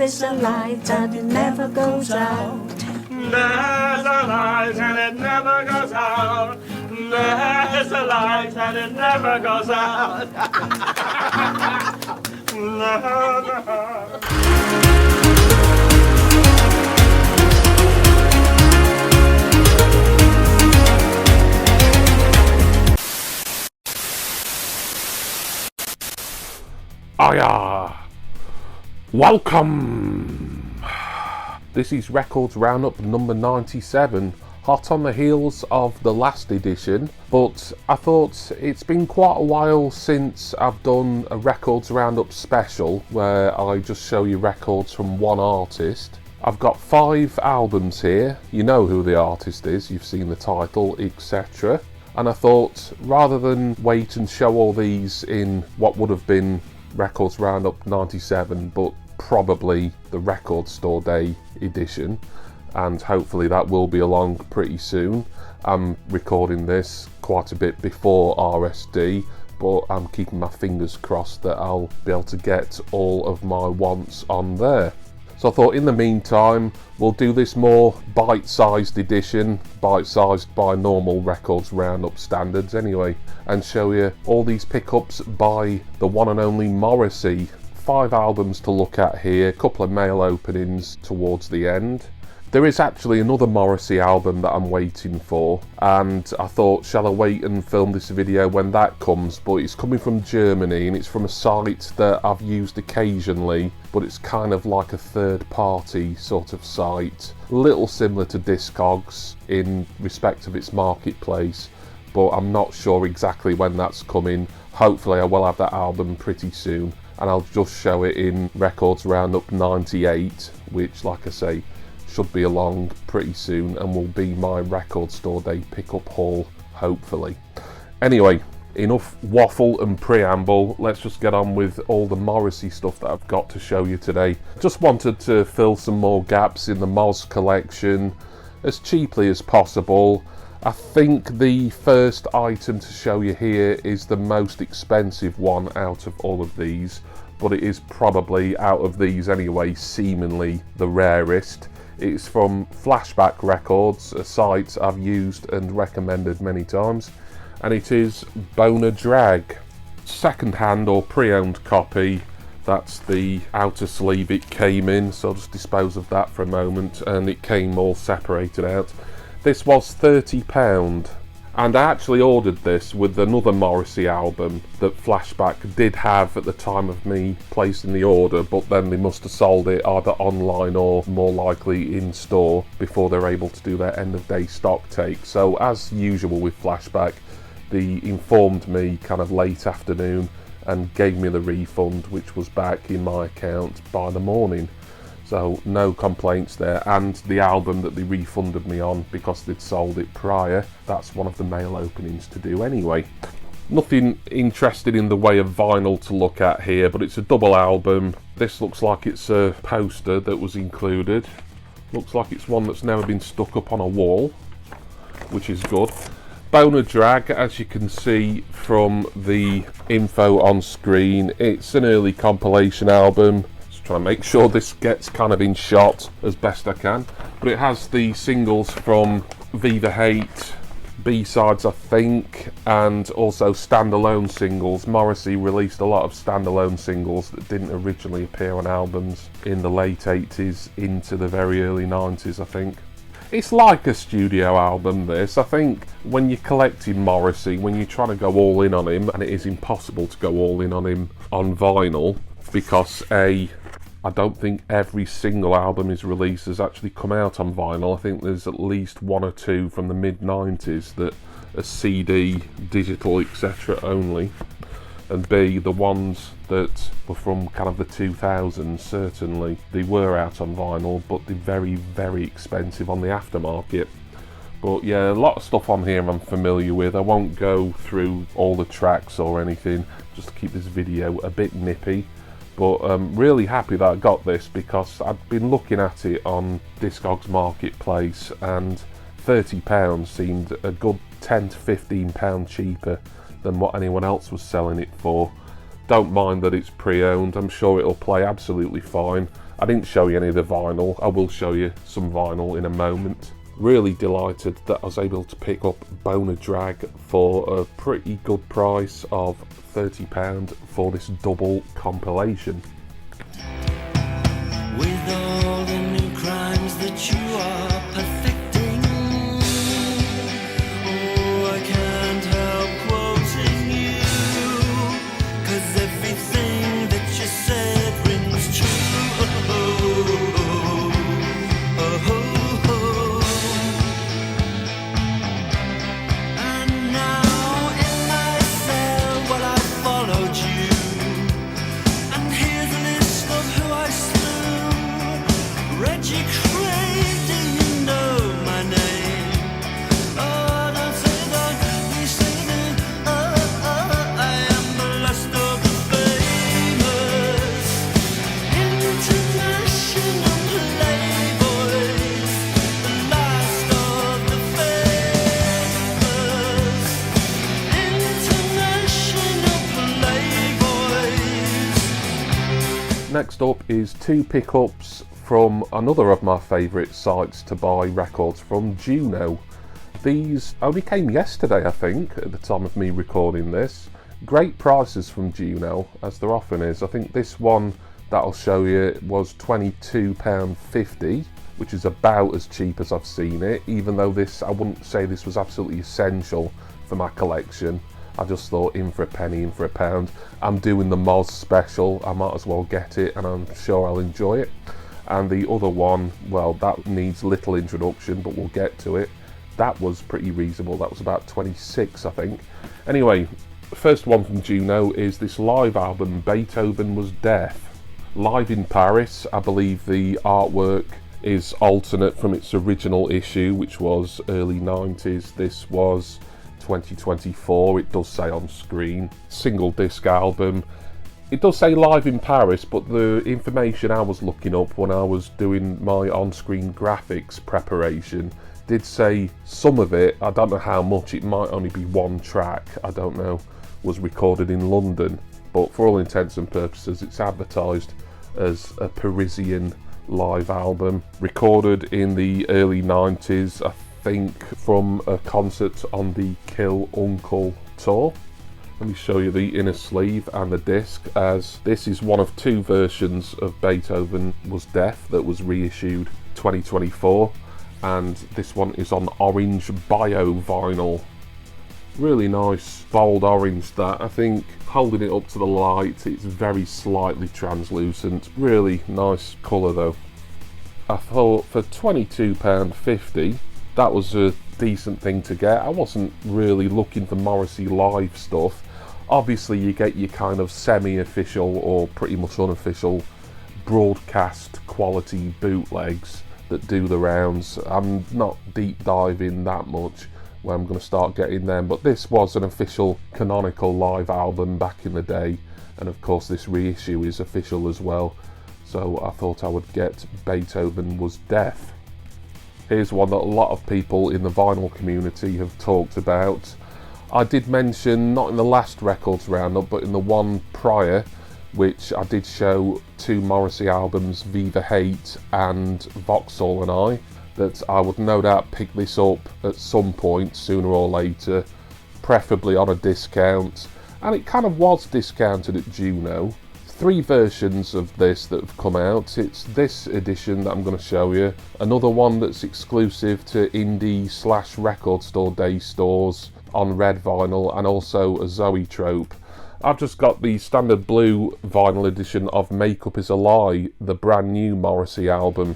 There is a light and it never goes out. There's a light and it never goes out. There's a light and it never goes out. Hiya! Welcome! This is Records Roundup number 97, hot on the heels of the last edition, but I thought it's been quite a while since I've done a Records Roundup special where I just show you records from one artist. I've got 5 albums here, you know who the artist is, you've seen the title, etc. And I thought, rather than wait and show all these in what would have been Records Roundup 97, but probably the Record Store Day edition, and hopefully that will be along pretty soon. I'm recording this quite a bit before RSD, but I'm keeping my fingers crossed that I'll be able to get all of my wants on there. So I thought in the meantime we'll do this more bite-sized edition, bite-sized by normal Records Roundup standards anyway, and show you all these pickups by the one and only Morrissey. 5 albums to look at here, a couple of mail openings towards the end. There is actually another Morrissey album that I'm waiting for, and I thought, shall I wait and film this video when that comes, but it's coming from Germany and it's from a site that I've used occasionally, but it's kind of like a third party sort of site, a little similar to Discogs in respect of its marketplace, but I'm not sure exactly when that's coming. Hopefully I will have that album pretty soon, and I'll just show it in Records Roundup 98, which, like I say, should be along pretty soon and will be my Record Store Day pickup haul, hopefully. Anyway, enough waffle and preamble, let's just get on with all the Morrissey stuff that I've got to show you today. Just wanted to fill some more gaps in the Moz collection as cheaply as possible. I think the first item to show you here is the most expensive one out of all of these, but it is probably, out of these anyway, seemingly the rarest. It's from Flashback Records, a site I've used and recommended many times, and it is Boner Drag. Second-hand or pre-owned copy, that's the outer sleeve it came in, so I'll just dispose of that for a moment, and it came all separated out. This was £30, and I actually ordered this with another Morrissey album that Flashback did have at the time of me placing the order, but then they must have sold it either online or more likely in store before they're able to do their end of day stock take. So as usual with Flashback, they informed me kind of late afternoon and gave me the refund, which was back in my account by the morning. So no complaints there, and the album that they refunded me on because they'd sold it prior, that's one of the mail openings to do anyway. Nothing interesting in the way of vinyl to look at here, but it's a double album. This looks like it's a poster that was included. Looks like it's one that's never been stuck up on a wall, which is good. Boner Drag, as you can see from the info on screen, it's an early compilation album. Trying to make sure this gets kind of in shot as best I can, but it has the singles from Viva Hate, B-sides I think, and also standalone singles. Morrissey released a lot of standalone singles that didn't originally appear on albums in the late 80s into the very early 90s, I think. It's like a studio album, this. I think when you're collecting Morrissey, when you're trying to go all in on him, and it is impossible to go all in on him on vinyl, because I don't think every single album he's released has actually come out on vinyl. I think there's at least 1 or 2 from the mid-90s that are CD, digital, etc. only. And B, the ones that were from kind of the 2000s, certainly, they were out on vinyl, but they're very, very expensive on the aftermarket. But yeah, a lot of stuff on here I'm familiar with. I won't go through all the tracks or anything, just to keep this video a bit nippy. But I'm really happy that I got this, because I'd been looking at it on Discogs Marketplace and £30 seemed a good £10 to £15 cheaper than what anyone else was selling it for. Don't mind that it's pre-owned, I'm sure it'll play absolutely fine. I didn't show you any of the vinyl, I will show you some vinyl in a moment. Really delighted that I was able to pick up Boner Drag for a pretty good price of £30 for this double compilation. With all the new crimes that you are perfecting, oh, I can't help quoting you, 'cause everything that you said rings true. And now in my cell, well, I followed you, and here's a list of who I slew. Reggie Craig, do you know my name? Oh, don't say that, we say that. I am the last of the famous international playboys, the last of the famous international playboys. Next up is two pickups from another of my favourite sites to buy records from, Juno. These only came yesterday, I think, at the time of me recording this. Great prices from Juno, as there often is. I think this one that I'll show you was £22.50, which is about as cheap as I've seen it, even though this, I wouldn't say this was absolutely essential for my collection. I just thought, in for a penny, in for a pound. I'm doing the Moz special, I might as well get it, and I'm sure I'll enjoy it. And the other one, well, that needs little introduction, but we'll get to it. That was pretty reasonable, that was about 26, I think. Anyway, the first one from Juno is this live album, Beethoven Was Deaf. Live in Paris. I believe the artwork is alternate from its original issue, which was early 90s. This was 2024, it does say on screen. Single disc album. It does say live in Paris, but the information I was looking up when I was doing my on-screen graphics preparation did say some of it, I don't know how much, it might only be one track, I don't know, was recorded in London. But for all intents and purposes, it's advertised as a Parisian live album, recorded in the early 90s, I think, from a concert on the Kill Uncle tour. Let me show you the inner sleeve and the disc, as this is one of two versions of Beethoven Was Deaf that was reissued 2024, and this one is on orange bio vinyl. Really nice bold orange that. I think holding it up to the light, it's very slightly translucent. Really nice colour though. I thought for £22.50 that was a decent thing to get. I wasn't really looking for Morrissey live stuff. Obviously you get your kind of semi-official or pretty much unofficial broadcast quality bootlegs that do the rounds. I'm not deep diving that much where I'm going to start getting them, but this was an official canonical live album back in the day, and of course this reissue is official as well, so I thought I would get Beethoven Was Deaf. Here's one that a lot of people in the vinyl community have talked about. I did mention, not in the last records roundup, but in the one prior, which I did show two Morrissey albums, Viva Hate and Vauxhall and I, that I would no doubt pick this up at some point, sooner or later, preferably on a discount. And it kind of was discounted at Juno. 3 versions of this that have come out. It's this edition that I'm going to show you, another one that's exclusive to indie/record store day stores on red vinyl, and also a Zoetrope. I've just got the standard blue vinyl edition of Makeup Is a Lie, the brand new Morrissey album.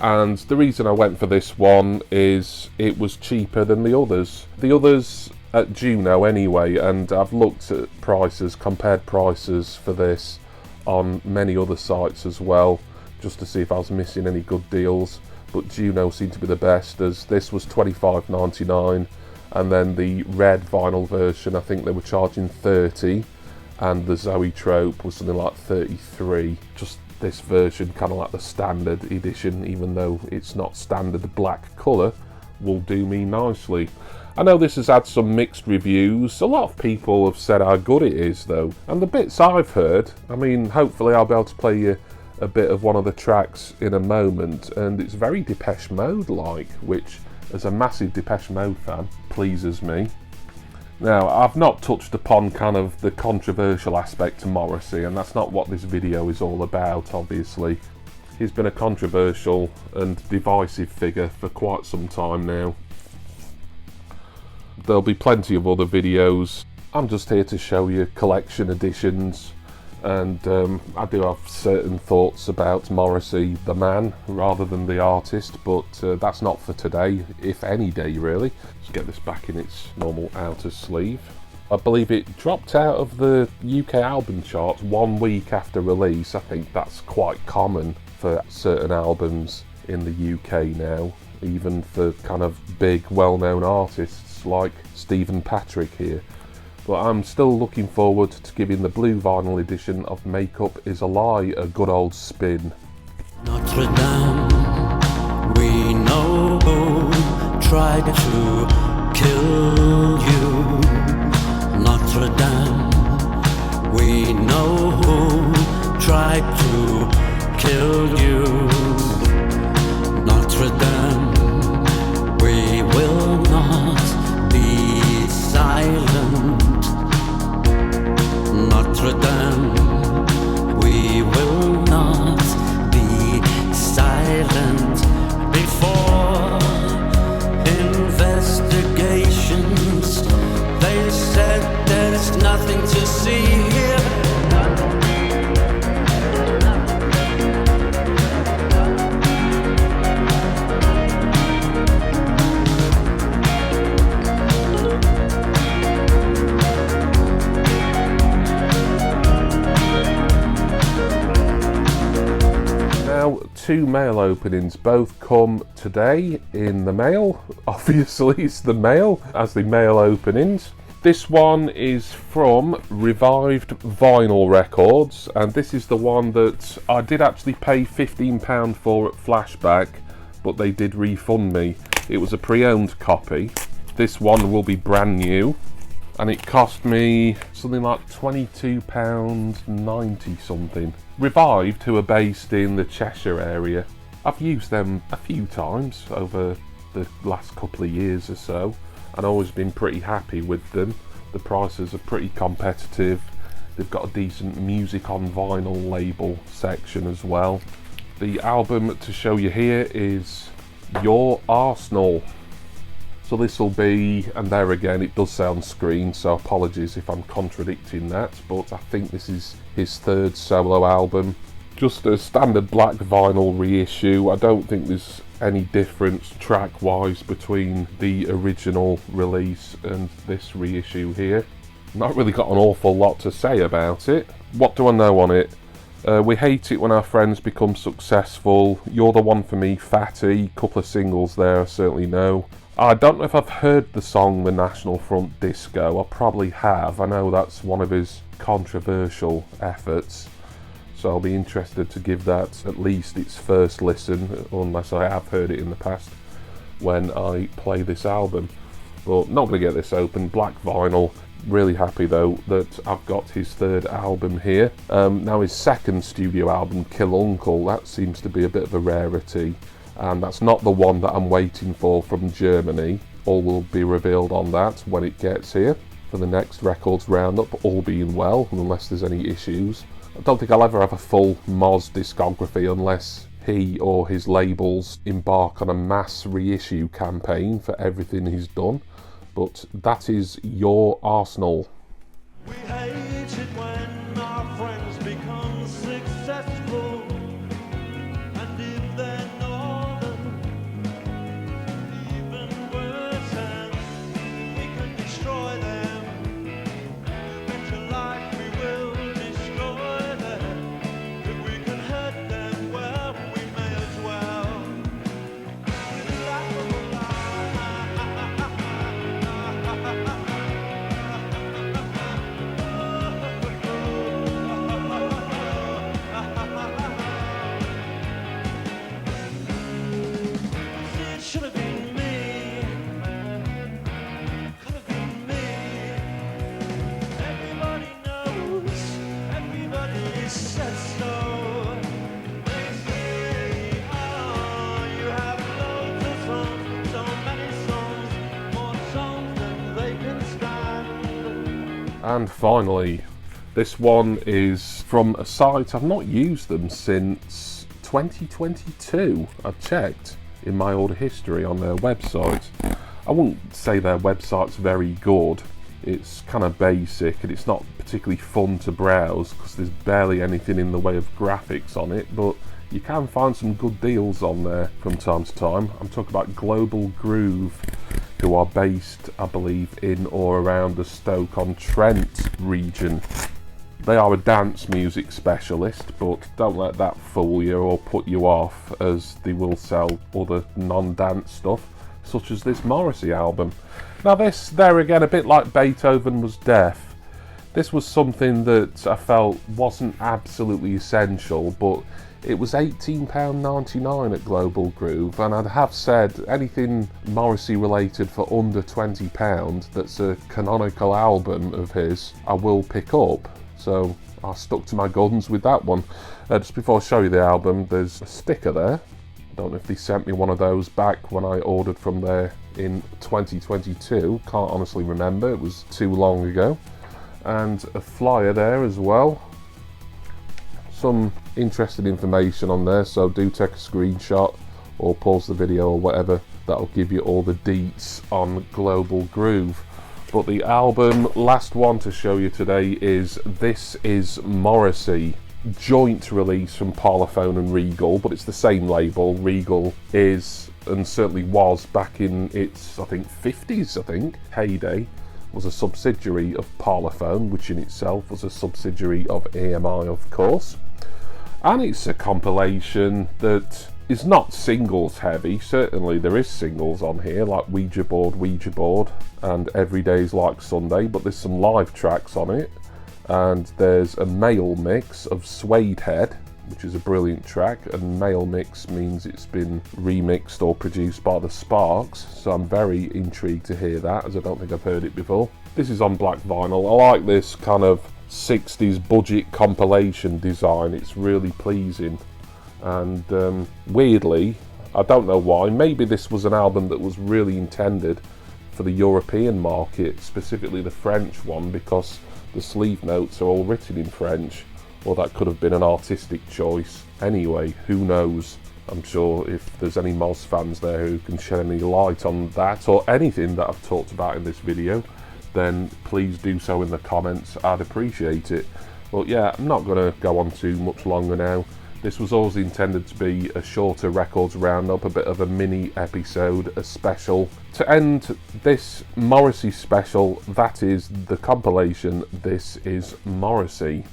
And the reason I went for this one is it was cheaper than the others. The others at Juno anyway, and I've looked at prices, compared prices for this on many other sites as well, just to see if I was missing any good deals, but Juno seemed to be the best, as this was $25.99, and then the red vinyl version, I think they were charging $30, and the Zoetrope was something like $33. Just this version, kind of like the standard edition, even though it's not standard black colour, will do me nicely. I know this has had some mixed reviews. A lot of people have said how good it is though, and the bits I've heard, I mean, hopefully I'll be able to play you a bit of one of the tracks in a moment, and it's very Depeche Mode like, which as a massive Depeche Mode fan pleases me. Now, I've not touched upon kind of the controversial aspect to Morrissey, and that's not what this video is all about, obviously. He's been a controversial and divisive figure for quite some time now. There'll be plenty of other videos. I'm just here to show you collection editions, and I do have certain thoughts about Morrissey the man rather than the artist, but that's not for today, if any day really. Let's get this back in its normal outer sleeve. I believe it dropped out of the UK album charts 1 week after release. I think that's quite common for certain albums in the UK now, even for kind of big well-known artists like Stephen Patrick here. But I'm still looking forward to giving the blue vinyl edition of Makeup Is a Lie a good old spin. Notre Dame, we know who tried to kill you. Notre Dame, we know who tried to kill you. Notre Dame, we will not be silent. Notre Dame, we will not be silent before investigations. They said there's nothing to see here. Two mail openings, both come today in the mail. Obviously it's the mail as the mail openings. This one is from Revived Vinyl Records, and this is the one that I did actually pay £15 for at Flashback, but they did refund me. It was a pre-owned copy. This one will be brand new, and it cost me something like £22.90 something. Revived, who are based in the Cheshire area. I've used them a few times over the last couple of years or so, and always been pretty happy with them. The prices are pretty competitive. They've got a decent music on vinyl label section as well. The album to show you here is Your Arsenal. So this will be, and there again it does say on screen, so apologies if I'm contradicting that, but I think this is his third solo album. Just a standard black vinyl reissue. I don't think there's any difference track wise between the original release and this reissue here. Not really got an awful lot to say about it. What do I know on it? We hate it when our friends become successful. You're the one for me, Fatty. Couple of singles there, I certainly know. I don't know if I've heard the song The National Front Disco. I probably have. I know that's one of his controversial efforts, so I'll be interested to give that at least its first listen, unless I have heard it in the past, when I play this album. But not going to get this open. Black vinyl. Really happy though that I've got his third album here. Now his second studio album, Kill Uncle, that seems to be a bit of a rarity, and that's not the one that I'm waiting for from Germany. All will be revealed on that when it gets here for the next records roundup, all being well, unless there's any issues. I don't think I'll ever have a full Moz discography unless he or his labels embark on a mass reissue campaign for everything he's done. But that is Your Arsenal. We hate it when our friends become successful, and if they're northern, even worse, and we can destroy them. Bet your life we will destroy them. If we can hurt them, well, we may as well. And finally, this one is from a site I've not used them since 2022. I've checked in my old history on their website. I wouldn't say their website's very good. It's kind of basic and it's not particularly fun to browse because there's barely anything in the way of graphics on it, but you can find some good deals on there from time to time. I'm talking about Global Groove, who are based, I believe, in or around the Stoke-on-Trent region. They are a dance music specialist, but don't let that fool you or put you off, as they will sell other non-dance stuff, such as this Morrissey album. Now this, there again, a bit like Beethoven Was Deaf. This was something that I felt wasn't absolutely essential, but it was £18.99 at Global Groove, and I'd have said anything Morrissey related for under £20 that's a canonical album of his, I will pick up. So I stuck to my guns with that one. Just before I show you the album, there's a sticker there. I don't know if they sent me one of those back when I ordered from there in 2022. Can't honestly remember, it was too long ago. And a flyer there as well. Some interesting information on there, so do take a screenshot or pause the video or whatever. That'll give you all the deets on Global Groove. But the album, last one to show you today, is This Is Morrissey. Joint release from Parlophone and Regal, but it's the same label. Regal is, and certainly was back in its, I think, 50s, heyday, was a subsidiary of Parlophone, which in itself was a subsidiary of EMI, of course. And it's a compilation that is not singles heavy. Certainly there is singles on here, like Ouija Board, and Every Day's Like Sunday, but there's some live tracks on it. And there's a male mix of Suede Head, which is a brilliant track, and male mix means it's been remixed or produced by the Sparks, so I'm very intrigued to hear that, as I don't think I've heard it before. This is on black vinyl. I like this kind of 60s budget compilation design. It's really pleasing, and weirdly, I don't know why, maybe this was an album that was really intended for the European market, specifically the French one, because the sleeve notes are all written in French, or that could have been an artistic choice. Anyway, who knows? I'm sure if there's any Moz fans there who can shed any light on that or anything that I've talked about in this video, then please do so in the comments. I'd appreciate it. But yeah, I'm not going to go on too much longer now. This was always intended to be a shorter records roundup, a bit of a mini episode, a special. To end this Morrissey special, that is the compilation This Is Morrissey.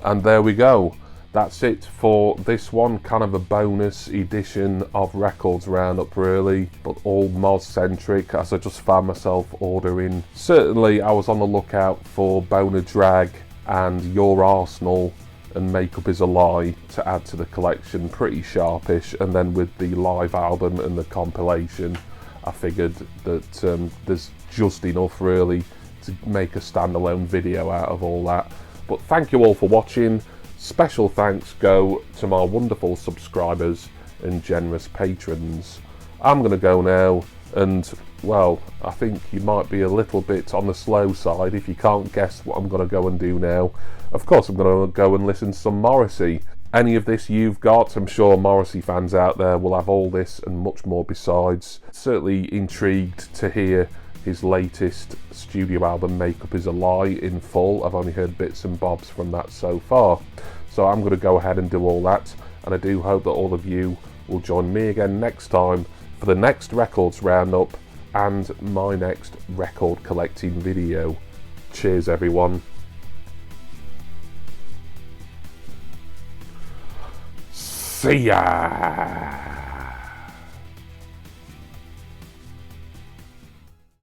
And there we go. That's it for this one, kind of a bonus edition of Records Roundup really, but all Moz centric, as I just found myself ordering. Certainly I was on the lookout for Boner Drag and Your Arsenal and Makeup Is a Lie to add to the collection, pretty sharpish, and then with the live album and the compilation, I figured that there's just enough really to make a standalone video out of all that. But thank you all for watching. Special thanks go to my wonderful subscribers and generous patrons. I'm going to go now, and well, I think you might be a little bit on the slow side if you can't guess what I'm going to go and do now. Of course I'm going to go and listen to some Morrissey. Any of this you've got, I'm sure Morrissey fans out there will have all this and much more besides. Certainly intrigued to hear his latest studio album, Makeup Is a Lie, in full. I've only heard bits and bobs from that so far. So I'm going to go ahead and do all that, and I do hope that all of you will join me again next time for the next Records Roundup and my next record collecting video. Cheers everyone. See ya!